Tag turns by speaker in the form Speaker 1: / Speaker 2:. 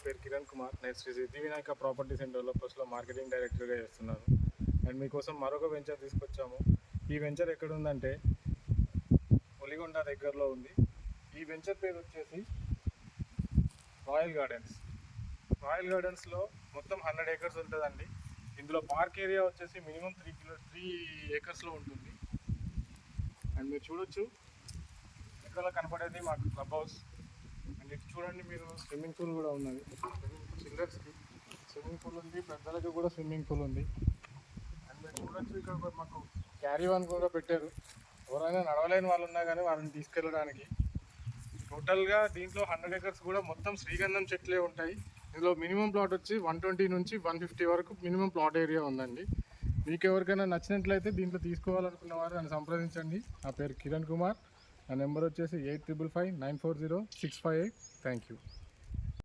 Speaker 1: పేరు కిరణ్ కుమార్. నేను శ్రీ సిద్ధి Vinayaka properties and డెవలపర్స్లో marketing డైరెక్టర్గా చేస్తున్నాను. అండ్ మీకోసం మరొక వెంచర్ తీసుకొచ్చాము. ఈ వెంచర్ ఎక్కడుందంటే ఒలిగొండ దగ్గరలో ఉంది. ఈ వెంచర్ పేరు వచ్చేసి రాయల్ గార్డెన్స్. రాయల్ గార్డెన్స్లో మొత్తం 100 acres ఉంటుందండి. ఇందులో పార్క్ ఏరియా వచ్చేసి మినిమం 3 acresలో ఉంటుంది. అండ్ మీరు చూడొచ్చు ఇక్కడ కనపడేది మాకు క్లబ్ హౌస్. అండ్ ఇటు చూడండి, మీరు స్విమ్మింగ్ పూల్ కూడా ఉన్నది. చిల్డ్రన్స్కి స్విమ్మింగ్ పూల్ ఉంది, పెద్దలకి కూడా స్విమ్మింగ్ పూల్ ఉంది. అండ్ మీరు చూడొచ్చు ఇక్కడ మాకు క్యారీ వన్ కూడా పెట్టారు. ఎవరైనా నడవలేని వాళ్ళు ఉన్నా కానీ వాళ్ళని తీసుకెళ్ళడానికి. టోటల్గా దీంట్లో 100 acres కూడా మొత్తం శ్రీగంధం చెట్లే ఉంటాయి. ఇందులో మినిమం ప్లాట్ వచ్చి 120 నుంచి 150 వరకు మినిమం ప్లాట్ ఏరియా ఉందండి. మీకు ఎవరికైనా నచ్చినట్లయితే దీంట్లో తీసుకోవాలనుకున్న వారు నన్ను సంప్రదించండి. నా పేరు కిరణ్ కుమార్. నా నెంబర్ వచ్చేసి 8555940658. Thank you.